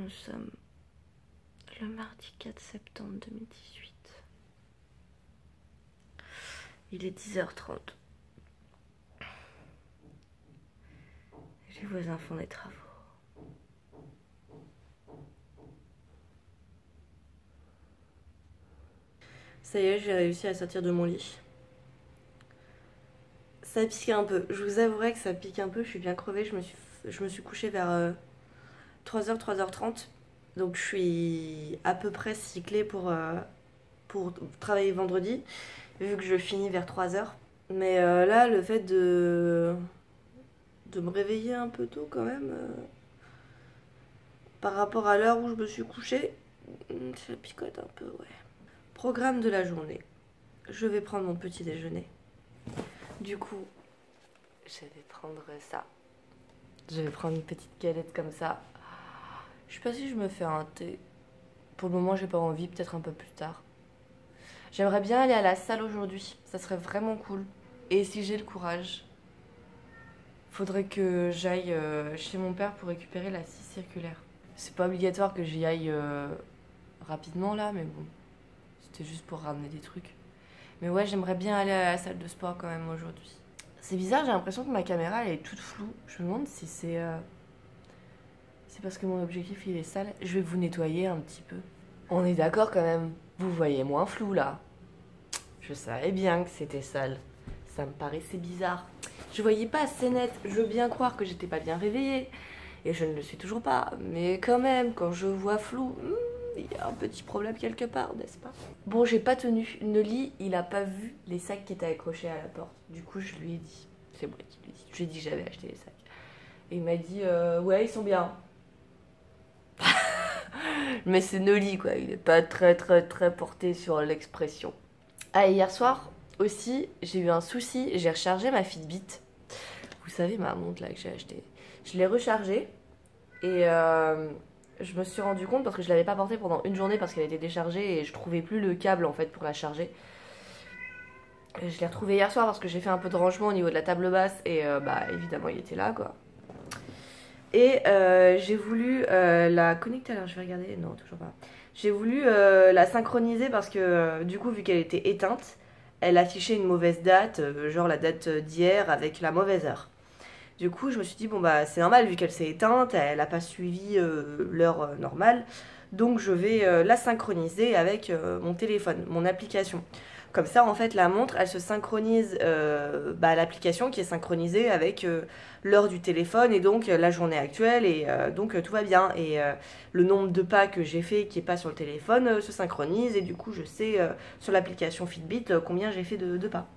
Nous sommes le mardi 4 septembre 2018. Il est 10h30. Les voisins font des travaux. Ça y est, j'ai réussi à sortir de mon lit. Ça pique un peu. Je vous avouerai que ça pique un peu. Je suis bien crevée. Je me suis couchée vers 3h, 3h30. Donc je suis à peu près cyclée pour travailler vendredi, vu que je finis vers 3h. Mais là, le fait de me réveiller un peu tôt quand même, par rapport à l'heure où je me suis couchée, ça picote un peu, ouais. Programme de la journée. Je vais prendre mon petit déjeuner. Du coup, je vais prendre ça. Je vais prendre une petite galette comme ça. Je sais pas si je me fais un thé. Pour le moment, j'ai pas envie, peut-être un peu plus tard. J'aimerais bien aller à la salle aujourd'hui. Ça serait vraiment cool. Et si j'ai le courage, faudrait que j'aille chez mon père pour récupérer la scie circulaire. C'est pas obligatoire que j'y aille rapidement là, mais bon. C'était juste pour ramener des trucs. Mais ouais, j'aimerais bien aller à la salle de sport quand même aujourd'hui. C'est bizarre, j'ai l'impression que ma caméra elle est toute floue. Je me demande si c'est parce que mon objectif il est sale. Je vais vous nettoyer un petit peu. On est d'accord quand même. Vous voyez moins flou là. Je savais bien que c'était sale. Ça me paraissait bizarre. Je voyais pas assez net. Je veux bien croire que j'étais pas bien réveillée. Et je ne le suis toujours pas. Mais quand même, quand je vois flou, il y a un petit problème quelque part, n'est-ce pas? Bon, j'ai pas tenu. Noli, il a pas vu les sacs qui étaient accrochés à la porte. Du coup, je lui ai dit. C'est moi qui lui ai dit. Je lui ai dit que j'avais acheté les sacs. Et il m'a dit, ouais, ils sont bien. Mais c'est Noli, quoi. Il est pas très porté sur l'expression. Ah, et hier soir aussi, j'ai eu un souci. J'ai rechargé ma Fitbit. Vous savez, ma montre là que j'ai achetée. Je l'ai rechargée. Et je me suis rendu compte parce que je l'avais pas portée pendant une journée parce qu'elle était déchargée et je trouvais plus le câble en fait pour la charger. Et je l'ai retrouvé hier soir parce que j'ai fait un peu de rangement au niveau de la table basse et bah évidemment il était là quoi. Et j'ai voulu la connecter, alors je vais regarder, non toujours pas. J'ai voulu la synchroniser parce que du coup vu qu'elle était éteinte, elle affichait une mauvaise date, genre la date d'hier avec la mauvaise heure. Du coup, je me suis dit, bon, bah, c'est normal, vu qu'elle s'est éteinte, elle n'a pas suivi l'heure normale. Donc, je vais la synchroniser avec mon téléphone, mon application. Comme ça, en fait, la montre, elle se synchronise à l'application qui est synchronisée avec l'heure du téléphone et donc la journée actuelle. Et donc, tout va bien. Et le nombre de pas que j'ai fait qui n'est pas sur le téléphone se synchronise. Et du coup, je sais sur l'application Fitbit combien j'ai fait de pas.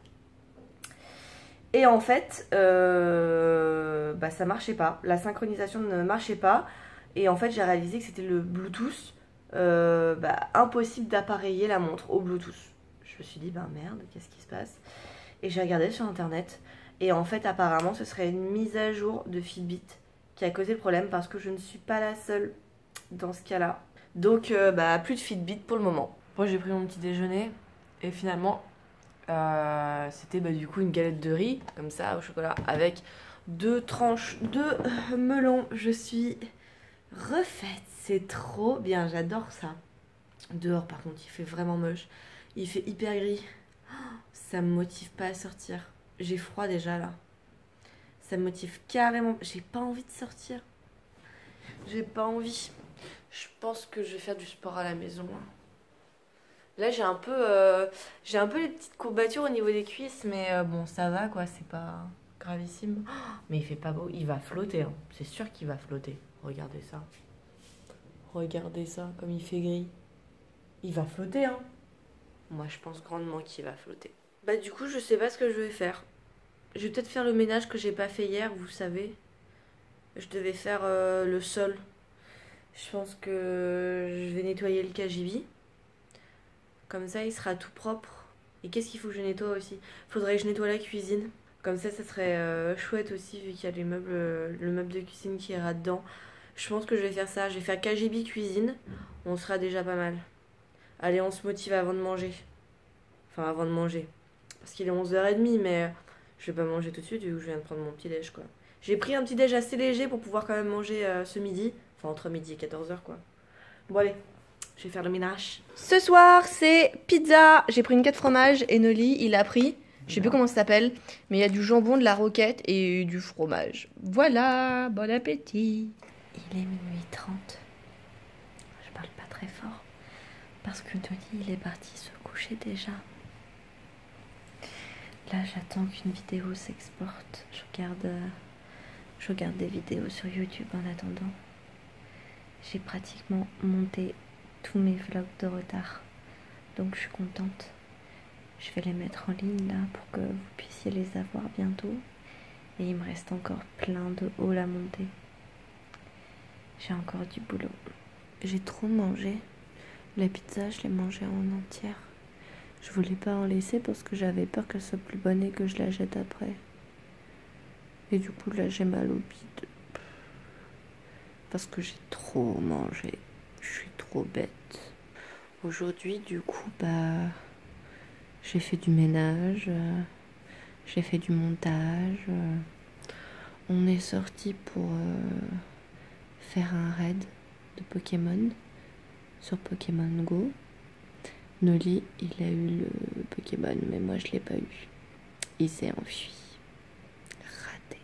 Et en fait, ça marchait pas. La synchronisation ne marchait pas. Et en fait, j'ai réalisé que c'était le Bluetooth. Impossible d'appareiller la montre au Bluetooth. Je me suis dit, merde, qu'est-ce qui se passe? Et j'ai regardé sur internet. Et en fait, apparemment, ce serait une mise à jour de Fitbit qui a causé le problème parce que je ne suis pas la seule dans ce cas-là. Donc, plus de Fitbit pour le moment. Moi, j'ai pris mon petit déjeuner et finalement... c'était du coup une galette de riz comme ça au chocolat avec 2 tranches de melon. Je suis refaite, c'est trop bien, j'adore ça. Dehors par contre il fait vraiment moche, il fait hyper gris. Ça me motive pas à sortir, j'ai froid déjà là. Ça me motive carrément, j'ai pas envie de sortir. J'ai pas envie. Je pense que je vais faire du sport à la maison. Là, j'ai un peu les petites courbatures au niveau des cuisses, mais bon, ça va quoi, c'est pas gravissime. Oh, mais il fait pas beau, il va flotter, hein. C'est sûr qu'il va flotter. Regardez ça. Regardez ça, comme il fait gris. Il va flotter, hein. Moi, je pense grandement qu'il va flotter. Du coup, je sais pas ce que je vais faire. Je vais peut-être faire le ménage que j'ai pas fait hier, vous savez. Je devais faire le sol. Je pense que je vais nettoyer le KGB. Comme ça, il sera tout propre. Et qu'est-ce qu'il faut que je nettoie aussi? Faudrait que je nettoie la cuisine. Comme ça serait chouette aussi, vu qu'il y a le meuble de cuisine qui ira dedans. Je pense que je vais faire ça. Je vais faire KGB cuisine. On sera déjà pas mal. Allez, on se motive avant de manger. Enfin, avant de manger. Parce qu'il est 11h30, mais je vais pas manger tout de suite, vu que je viens de prendre mon petit déj, quoi. J'ai pris un petit déj assez léger pour pouvoir quand même manger ce midi. Enfin, entre midi et 14h, quoi. Bon, allez, je vais faire le ménage. Ce soir, c'est pizza. J'ai pris une 4 fromages et Noli, il a pris, je sais plus comment ça s'appelle, mais il y a du jambon, de la roquette et du fromage. Voilà, bon appétit. Il est minuit 30. Je parle pas très fort parce que Noli, il est parti se coucher déjà. Là, j'attends qu'une vidéo s'exporte. Je regarde des vidéos sur YouTube en attendant. J'ai pratiquement monté tous mes vlogs de retard. Donc je suis contente. Je vais les mettre en ligne là pour que vous puissiez les avoir bientôt. Et il me reste encore plein de hauls à monter. J'ai encore du boulot. J'ai trop mangé. La pizza, je l'ai mangée en entière. Je voulais pas en laisser parce que j'avais peur qu'elle soit plus bonne et que je la jette après. Et du coup là j'ai mal au bide. Parce que j'ai trop mangé. Je suis trop bête. Aujourd'hui du coup j'ai fait du ménage. J'ai fait du montage. On est sorti pour faire un raid de Pokémon sur Pokémon Go. Noli, il a eu le Pokémon, mais moi je l'ai pas eu. Il s'est enfui. Raté.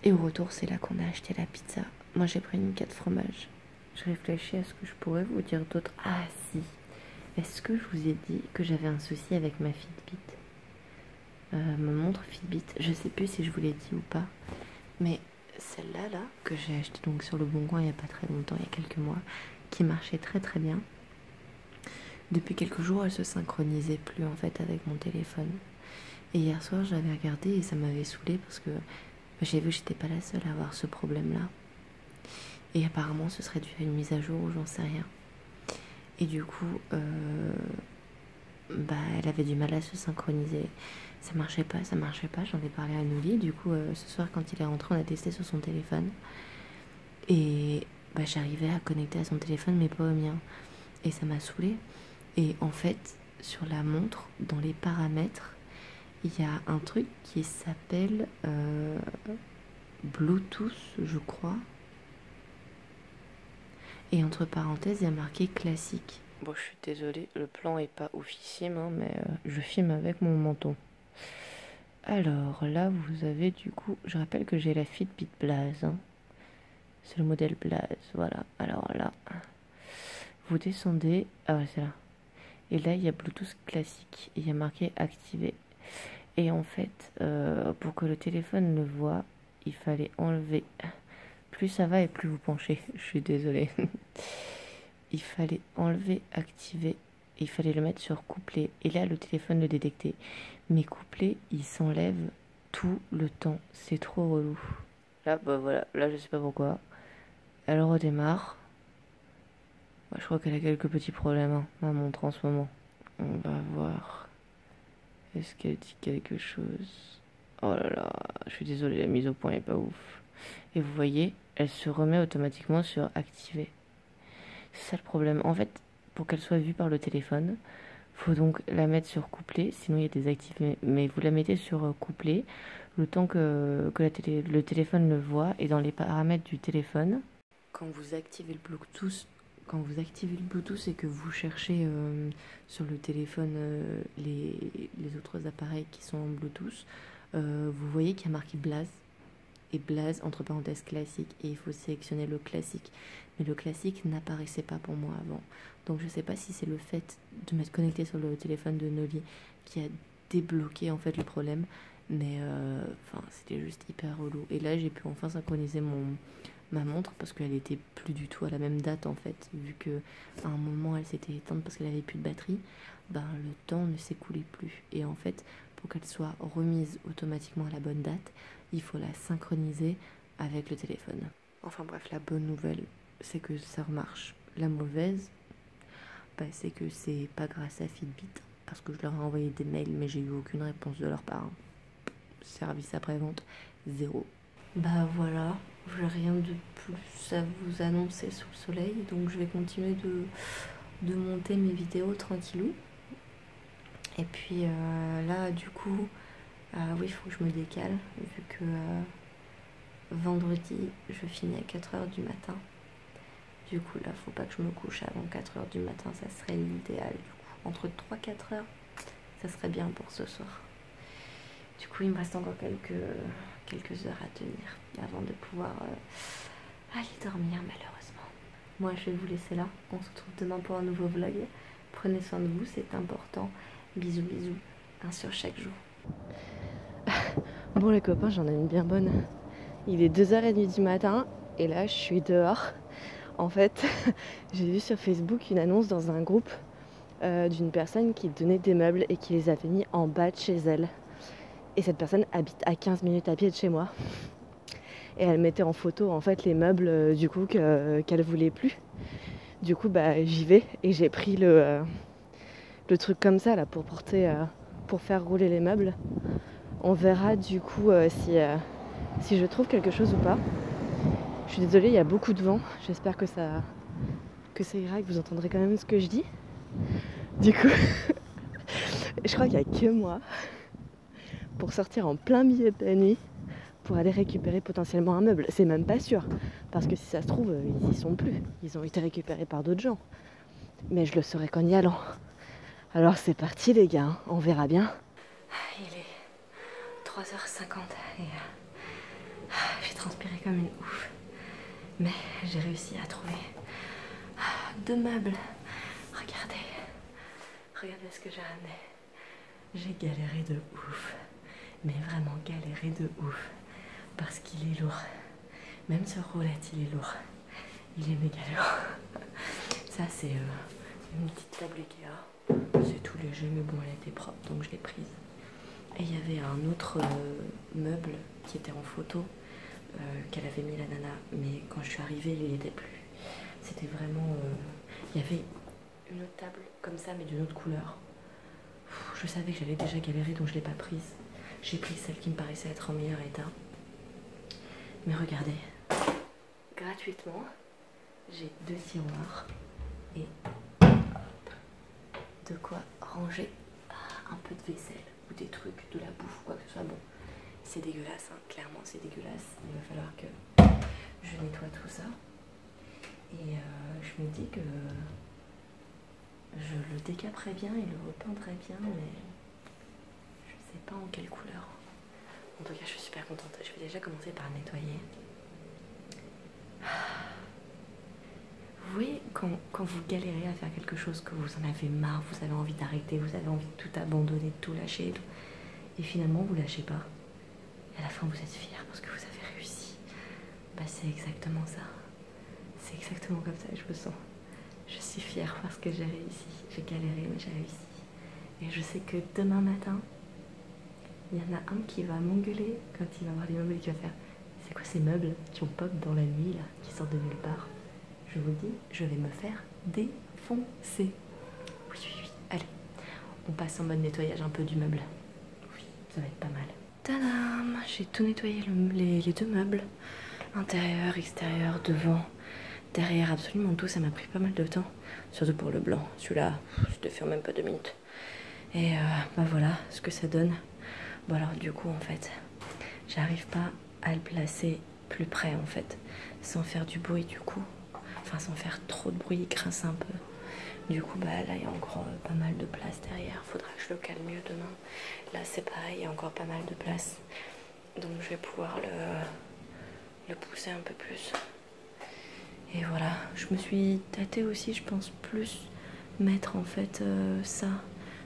Et au retour, c'est là qu'on a acheté la pizza. Moi j'ai pris une 4 fromages. Je réfléchis à ce que je pourrais vous dire d'autre. Ah si. Est-ce que je vous ai dit que j'avais un souci avec ma Fitbit, ma montre Fitbit? Je sais plus si je vous l'ai dit ou pas. Mais celle-là, là, que j'ai achetée donc sur le Bon Coin il n'y a pas très longtemps, il y a quelques mois, qui marchait très très bien. Depuis quelques jours, elle se synchronisait plus en fait avec mon téléphone. Et hier soir, j'avais regardé et ça m'avait saoulée parce que j'ai vu que j'étais pas la seule à avoir ce problème-là. Et apparemment, ce serait dû à une mise à jour ou j'en sais rien. Et du coup, elle avait du mal à se synchroniser. Ça marchait pas. J'en ai parlé à Noli. Du coup, ce soir, quand il est rentré, on a testé sur son téléphone. Et j'arrivais à connecter à son téléphone, mais pas au mien. Et ça m'a saoulée. Et en fait, sur la montre, dans les paramètres, il y a un truc qui s'appelle Bluetooth, je crois. Et entre parenthèses, il y a marqué classique. Bon, je suis désolée, le plan est pas oufissime, hein, mais je filme avec mon menton. Alors là, vous avez du coup, je rappelle que j'ai la Fitbit Blaze. Hein. C'est le modèle Blaze, voilà. Alors là, vous descendez. Ah ouais, c'est là. Et là, il y a Bluetooth classique. Il y a marqué activé. Et en fait, pour que le téléphone le voit, il fallait enlever. Plus ça va et plus vous penchez. Je suis désolée. Il fallait enlever, activer. Et il fallait le mettre sur couplet. Et là, le téléphone le détectait. Mais couplet, il s'enlève tout le temps. C'est trop relou. Là, voilà. Là, je sais pas pourquoi. Elle redémarre. Je crois qu'elle a quelques petits problèmes, hein, ma montre en ce moment. On va voir. Est-ce qu'elle dit quelque chose? Oh là là, je suis désolée, la mise au point est pas ouf. Et vous voyez, elle se remet automatiquement sur activer. C'est ça le problème. En fait, pour qu'elle soit vue par le téléphone, faut donc la mettre sur couplet, sinon il y a des activés. Mais vous la mettez sur couplet, le temps que le téléphone le voit, et dans les paramètres du téléphone, quand vous activez le Bluetooth et que vous cherchez sur le téléphone les autres appareils qui sont en Bluetooth, vous voyez qu'il y a marqué Blaze. Et Blaze, entre parenthèses, classique. Et il faut sélectionner le classique. Mais le classique n'apparaissait pas pour moi avant. Donc je sais pas si c'est le fait de m'être connecté sur le téléphone de Noli qui a débloqué en fait le problème. Mais c'était juste hyper relou. Et là, j'ai pu enfin synchroniser ma montre parce qu'elle était plus du tout à la même date en fait, vu que à un moment elle s'était éteinte parce qu'elle avait plus de batterie. Le temps ne s'écoulait plus, et en fait pour qu'elle soit remise automatiquement à la bonne date, il faut la synchroniser avec le téléphone. Enfin bref, la bonne nouvelle c'est que ça remarche. La mauvaise, c'est que c'est pas grâce à Fitbit, parce que je leur ai envoyé des mails mais j'ai eu aucune réponse de leur part. Service après-vente, 0. Voilà, j'ai rien de plus à vous annoncer sous le soleil, donc je vais continuer de monter mes vidéos tranquillou. Et puis là, du coup, oui, il faut que je me décale, vu que vendredi, je finis à 4h du matin. Du coup, là, faut pas que je me couche avant 4 h du matin, ça serait l'idéal. Du coup, entre 3-4 heures, ça serait bien pour ce soir. Du coup, il me reste encore quelques heures à tenir avant de pouvoir aller dormir, malheureusement. Moi, je vais vous laisser là. On se retrouve demain pour un nouveau vlog. Prenez soin de vous, c'est important. Bisous, bisous. Un sur chaque jour. Bon les copains, j'en ai une bien bonne. Il est 2h30 du matin et là, je suis dehors. En fait, j'ai vu sur Facebook une annonce dans un groupe d'une personne qui donnait des meubles et qui les avait mis en bas de chez elle. Et cette personne habite à 15 minutes à pied de chez moi. Et elle mettait en photo en fait les meubles du coup qu'elle voulait plus. Du coup bah j'y vais et j'ai pris le truc comme ça là pour porter pour faire rouler les meubles. On verra du coup si je trouve quelque chose ou pas. Je suis désolée, il y a beaucoup de vent. J'espère que ça ira, que vous entendrez quand même ce que je dis. Du coup, je crois qu'il n'y a que moi pour sortir en plein milieu de la nuit pour aller récupérer potentiellement un meuble. C'est même pas sûr, parce que si ça se trouve, ils y sont plus. Ils ont été récupérés par d'autres gens. Mais je le saurai qu'en y allant. Alors c'est parti les gars, hein. On verra bien. Il est 3h50 et j'ai transpiré comme une ouf. Mais j'ai réussi à trouver 2 meubles. Regardez ce que j'ai ramené. J'ai galéré de ouf. Mais vraiment galéré de ouf. Parce qu'il est lourd. Même ce roulette, il est lourd. Il est méga lourd. Ça, c'est une petite table Ikea. C'est tout léger, mais bon, elle était propre, donc je l'ai prise. Et il y avait un autre meuble qui était en photo, qu'elle avait mis la nana. Mais quand je suis arrivée, il n'y était plus. C'était vraiment... il y avait une autre table comme ça, mais d'une autre couleur. Je savais que j'allais déjà galérer, donc je ne l'ai pas prise. J'ai pris celle qui me paraissait être en meilleur état. Mais regardez, gratuitement, j'ai 2 tiroirs et de quoi ranger un peu de vaisselle ou des trucs, de la bouffe, quoi que ce soit. Bon, c'est dégueulasse, hein. Clairement c'est dégueulasse. Il va falloir que je nettoie tout ça. Et je me dis que je le décaperais bien et le repeindrais bien, mais je sais pas en quelle couleur. En tout cas, je suis super contente. Je vais déjà commencer par le nettoyer. Vous voyez, quand vous galérez à faire quelque chose, que vous en avez marre, vous avez envie d'arrêter, vous avez envie de tout abandonner, de tout lâcher, et finalement vous lâchez pas. Et à la fin, vous êtes fiers parce que vous avez réussi. Bah, c'est exactement ça. C'est exactement comme ça que je me sens. Je suis fière parce que j'ai réussi. J'ai galéré, mais j'ai réussi. Et je sais que demain matin, il y en a un qui va m'engueuler quand il va voir les meubles et qui va faire « C'est quoi ces meubles qui ont pop dans la nuit, là, qui sortent de nulle part ?» Je vous dis, je vais me faire défoncer. Oui, oui, oui. Allez, on passe en mode nettoyage un peu du meuble. Oui, ça va être pas mal. Tadam! J'ai tout nettoyé, les 2 meubles. Intérieur, extérieur, devant, derrière, absolument tout. Ça m'a pris pas mal de temps. Surtout pour le blanc. Celui-là, je te fais même pas 2 minutes. Et bah voilà ce que ça donne. Bon alors du coup en fait, j'arrive pas à le placer plus près en fait, sans faire du bruit du coup. Enfin sans faire trop de bruit, il grince un peu. Du coup bah là il y a encore pas mal de place derrière. Faudra que je le calme mieux demain. Là c'est pareil, il y a encore pas mal de place. Donc je vais pouvoir le pousser un peu plus. Et voilà, je me suis tâtée aussi, je pense plus mettre en fait ça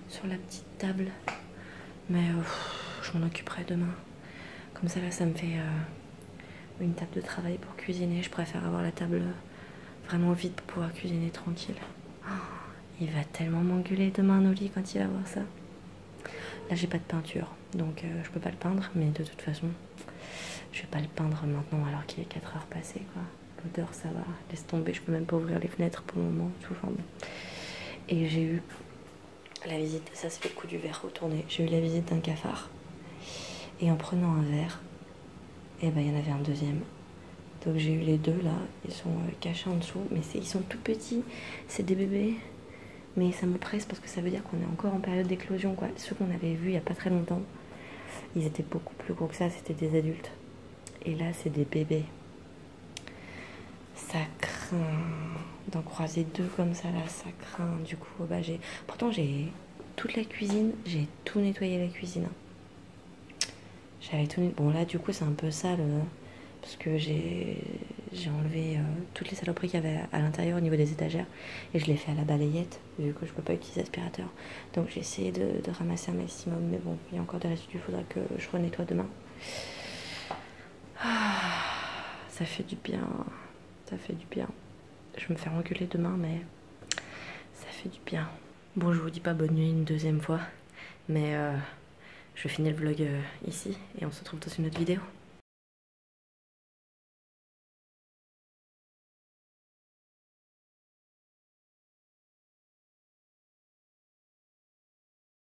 sur la petite table. Mais je m'en occuperai demain. Comme ça là ça me fait une table de travail pour cuisiner. Je préfère avoir la table vraiment vide pour pouvoir cuisiner tranquille. Oh, il va tellement m'engueuler demain Noli quand il va voir ça. Là j'ai pas de peinture, donc je peux pas le peindre, mais de toute façon je vais pas le peindre maintenant alors qu'il est 4 heures passées quoi. L'odeur ça va, laisse tomber, je peux même pas ouvrir les fenêtres pour le moment, tout enfin bon. Et j'ai eu la visite, ça c'est le coup du verre retourné, j'ai eu la visite d'un cafard. Et en prenant un verre, et ben il y en avait un deuxième. Donc j'ai eu les 2 là, ils sont cachés en dessous, mais ils sont tout petits, c'est des bébés. Mais ça me presse parce que ça veut dire qu'on est encore en période d'éclosion quoi. Ceux qu'on avait vus il y a pas très longtemps, ils étaient beaucoup plus gros que ça, c'était des adultes. Et là c'est des bébés. Ça craint. d'en croiser deux comme ça là, ça craint. Du coup, bah pourtant j'ai toute la cuisine, j'ai tout nettoyé la cuisine. J'avais tout nettoyé. Bon là du coup c'est un peu sale parce que j'ai enlevé toutes les saloperies qu'il y avait à l'intérieur au niveau des étagères et je l'ai fait à la balayette vu que je peux pas utiliser aspirateur. Donc j'ai essayé de ramasser un maximum, mais bon, il y a encore des résidus, il faudra que je renettoie demain. Ça fait du bien, ça fait du bien. Je vais me faire engueuler demain, mais ça fait du bien. Bon, je vous dis pas bonne nuit une deuxième fois, mais je finis le vlog ici et on se retrouve dans une autre vidéo.